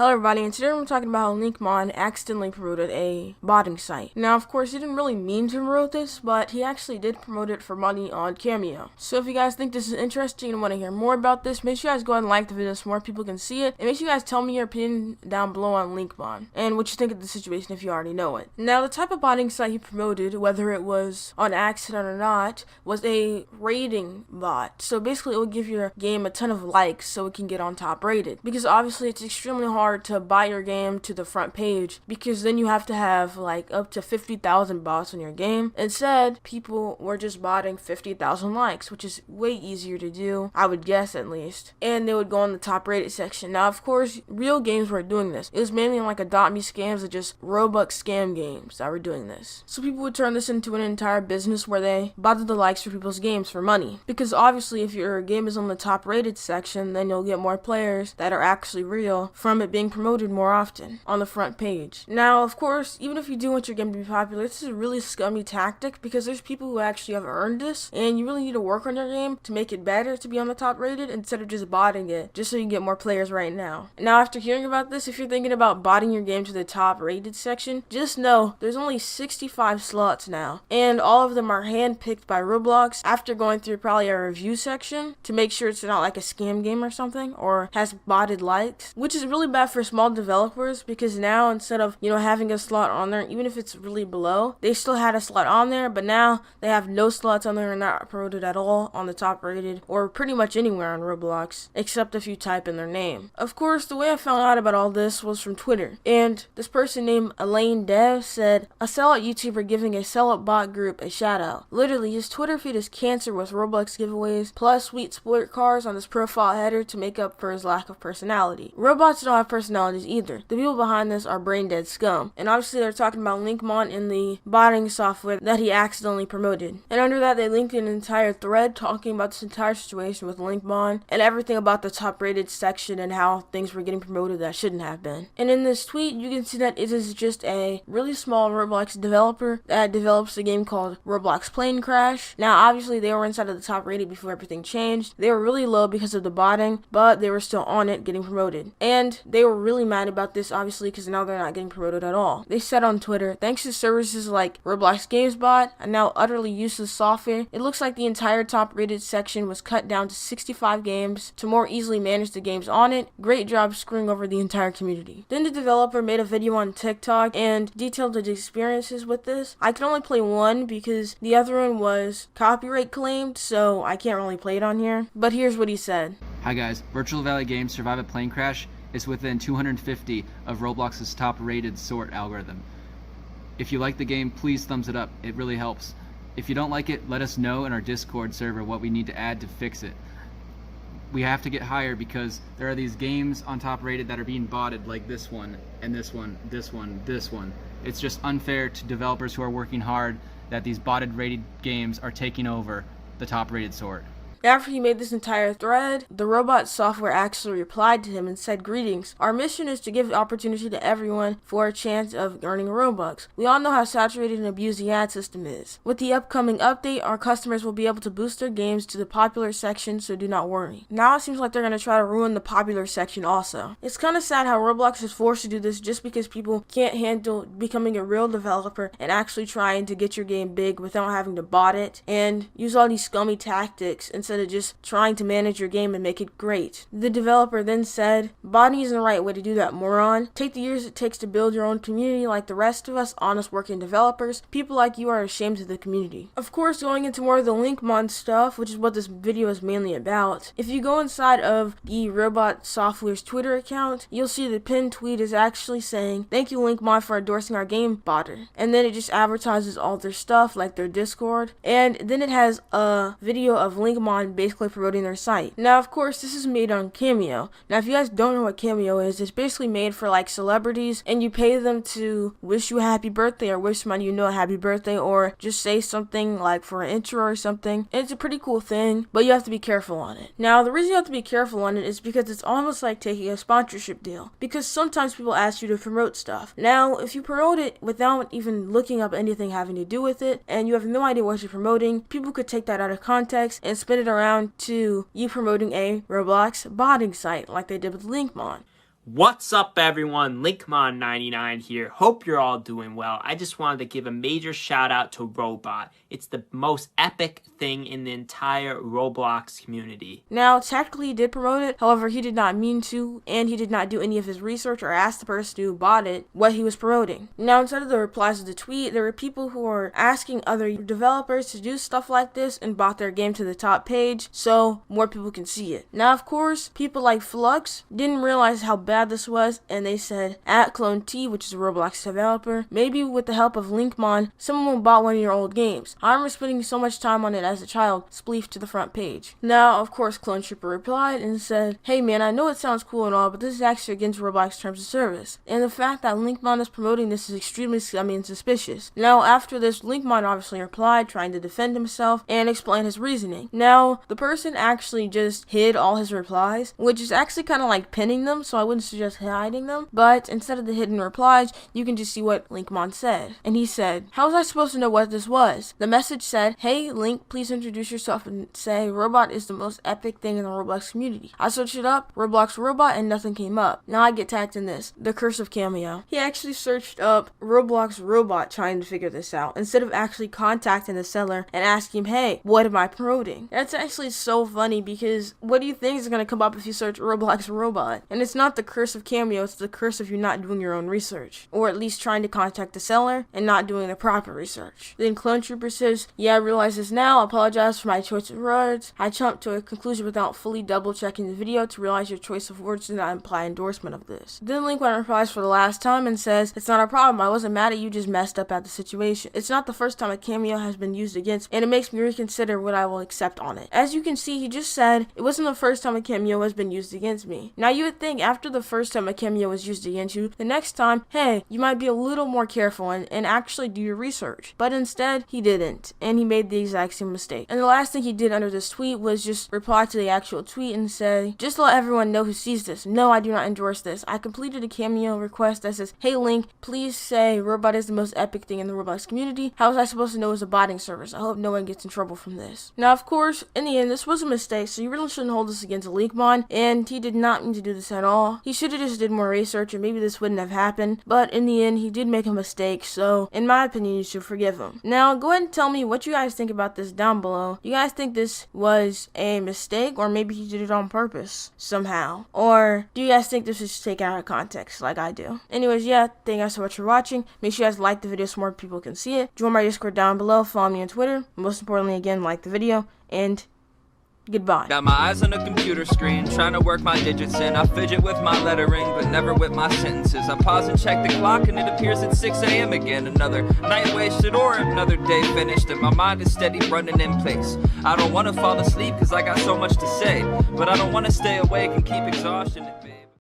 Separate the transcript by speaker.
Speaker 1: Hello everybody, and today we're talking about how Linkmon accidentally promoted a botting site. Now of course he didn't really mean to promote this, but he actually did promote it for money on Cameo. So if you guys think this is interesting and want to hear more about this, make sure you guys go ahead and like the video so more people can see it. And make sure you guys tell me your opinion down below on Linkmon and what you think of the situation if you already know it. Now the type of botting site he promoted, whether it was on accident or not, was a rating bot. So basically it would give your game a ton of likes so it can get on top rated. Because obviously it's extremely hard to buy your game to the front page, because then you have to have like up to 50,000 bots on your game. Instead, people were just botting 50,000 likes, which is way easier to do, I would guess at least. And they would go on the top rated section. Now of course, real games were doing this. It was mainly like Adopt Me scams or just Robux scam games that were doing this. So people would turn this into an entire business where they botted the likes for people's games for money. Because obviously if your game is on the top rated section, then you'll get more players that are actually real from it being promoted more often on the front page. Now of course, even if you do want your game to be popular, this is a really scummy tactic, because there's people who actually have earned this, and you really need to work on your game to make it better to be on the top rated instead of just botting it just so you can get more players right now. Now after hearing about this, if you're thinking about botting your game to the top rated section, just know there's only 65 slots now, and all of them are hand-picked by Roblox after going through probably a review section to make sure it's not like a scam game or something or has botted likes, which is really bad for small developers, because now instead of having a slot on there, even if it's really below, they still had a slot on there, but now they have no slots on there and not promoted at all on the top rated or pretty much anywhere on Roblox except if you type in their name. Of course, the way I found out about all this was from Twitter, and this person named Elaine Dev said a sellout YouTuber giving a sellout bot group a shout out. Literally, his Twitter feed is cancer with Roblox giveaways plus sweet sport cars on his profile header to make up for his lack of personality. Robots don't have personalities either. The people behind this are brain dead scum. And obviously they're talking about Linkmon and the botting software that he accidentally promoted. And under that they linked an entire thread talking about this entire situation with Linkmon and everything about the top rated section and how things were getting promoted that shouldn't have been. And in this tweet you can see that it is just a really small Roblox developer that develops a game called Roblox Plane Crash. Now obviously they were inside of the top rated before everything changed. They were really low because of the botting, but they were still on it getting promoted. And they were really mad about this obviously because now they're not getting promoted at all. They said on Twitter, thanks to services like Roblox GamesBot and now utterly useless software, it looks like the entire top rated section was cut down to 65 games to more easily manage the games on it. Great job screwing over the entire community. Then the developer made a video on TikTok and detailed his experiences with this. I can only play one because the other one was copyright claimed, so I can't really play it on here. But here's what he said.
Speaker 2: Hi guys, Virtual Valley Games Survive a Plane Crash is within 250 of Roblox's top rated sort algorithm. If you like the game, please thumbs it up, it really helps. If you don't like it, let us know in our Discord server what we need to add to fix it. We have to get higher because there are these games on top rated that are being botted, like this one, and this one, this one, this one. It's just unfair to developers who are working hard that these botted rated games are taking over the top rated sort.
Speaker 1: After he made this entire thread, the robot software actually replied to him and said, "Greetings. Our mission is to give the opportunity to everyone for a chance of earning Robux. We all know how saturated and abused the ad system is. With the upcoming update, our customers will be able to boost their games to the popular section, so do not worry." Now it seems like they're going to try to ruin the popular section also. It's kind of sad how Roblox is forced to do this just because people can't handle becoming a real developer and actually trying to get your game big without having to bot it and use all these scummy tactics instead of just trying to manage your game and make it great. The developer then said, "Botting isn't the right way to do that, moron. Take the years it takes to build your own community like the rest of us honest working developers. People like you are ashamed of the community." Of course, going into more of the Linkmon stuff, which is what this video is mainly about, if you go inside of the robot software's Twitter account, you'll see the pinned tweet is actually saying, "Thank you Linkmon for endorsing our game botter." And then it just advertises all their stuff like their Discord, and then it has a video of Linkmon basically promoting their site. Now of course this is made on Cameo. Now if you guys don't know what Cameo is, it's basically made for like celebrities, and you pay them to wish you a happy birthday or wish somebody you know a happy birthday or just say something like for an intro or something. And it's a pretty cool thing, but you have to be careful on it. Now the reason you have to be careful on it is because it's almost like taking a sponsorship deal, because sometimes people ask you to promote stuff. Now if you promote it without even looking up anything having to do with it and you have no idea what you're promoting, people could take that out of context and spin it around to you promoting a Roblox botting site like they did with Linkmon.
Speaker 3: What's up everyone, Linkmon99 here. Hope you're all doing well. I just wanted to give a major shout out to Robot. It's the most epic thing in the entire Roblox community.
Speaker 1: Now, technically he did promote it, however he did not mean to, and he did not do any of his research or ask the person who bought it what he was promoting. Now, inside of the replies of the tweet, there were people who were asking other developers to do stuff like this and brought their game to the top page so more people can see it. Now, of course, people like Flux didn't realize how bad this was, and they said, at Clone T, which is a Roblox developer, maybe with the help of Linkmon, someone will bought one of your old games. I remember spending so much time on it as a child, spleef to the front page. Now, of course, Clone Trooper replied and said, hey man, I know it sounds cool and all, but this is actually against Roblox terms of service. And the fact that Linkmon is promoting this is extremely scummy and suspicious. Now, after this, Linkmon obviously replied, trying to defend himself and explain his reasoning. Now, the person actually just hid all his replies, which is actually kind of like pinning them, so I wouldn't suggest hiding them. But instead of the hidden replies, you can just see what Linkmon said. And he said, how was I supposed to know what this was? The message said, hey Link, please introduce yourself and say Robot is the most epic thing in the Roblox community. I searched it up, Roblox Robot, and nothing came up. Now I get tagged in this, the curse of Cameo. He actually searched up Roblox Robot trying to figure this out, instead of actually contacting the seller and asking him, hey, what am I promoting? That's actually so funny, because what do you think is going to come up if you search Roblox Robot? And it's not the curse of Cameo, it's the curse of you not doing your own research, or at least trying to contact the seller and not doing the proper research. Then Clone Trooper says, yeah, I realize this now, I apologize for my choice of words. I jumped to a conclusion without fully double checking the video to realize your choice of words did not imply endorsement of this. Then Linkmon replies for the last time and says, it's not a problem, I wasn't mad at you, just messed up at the situation. It's not the first time a cameo has been used against me, and it makes me reconsider what I will accept on it. As you can see, he just said, it wasn't the first time a cameo has been used against me. Now you would think after the first time a cameo was used against you, the next time, hey, you might be a little more careful and actually do your research. But instead, he didn't, and he made the exact same mistake. And the last thing he did under this tweet was just reply to the actual tweet and say, just to let everyone know who sees this, no, I do not endorse this. I completed a cameo request that says, hey Link, please say Robot is the most epic thing in the Roblox community. How was I supposed to know it was a botting service? I hope no one gets in trouble from this. Now, of course, in the end, this was a mistake, so you really shouldn't hold this against Linkmon, and he did not mean to do this at all. He should have just did more research, and maybe this wouldn't have happened, but in the end, he did make a mistake, so in my opinion, you should forgive him. Now, go ahead and tell me what you guys think about this down below. You guys think this was a mistake, or maybe he did it on purpose somehow? Or do you guys think this was taken out of context like I do? Anyways, yeah, thank you guys so much for watching. Make sure you guys like the video so more people can see it. Join my Discord down below, follow me on Twitter. Most importantly, again, like the video, and goodbye.
Speaker 4: Got my eyes on a computer screen, trying to work my digits in. I fidget with my lettering, but never with my sentences. I pause and check the clock, and it appears at 6 a.m. again. Another night wasted or another day finished, and my mind is steady running in place. I don't want to fall asleep, cause I got so much to say, but I don't want to stay awake and keep exhaustion at bay.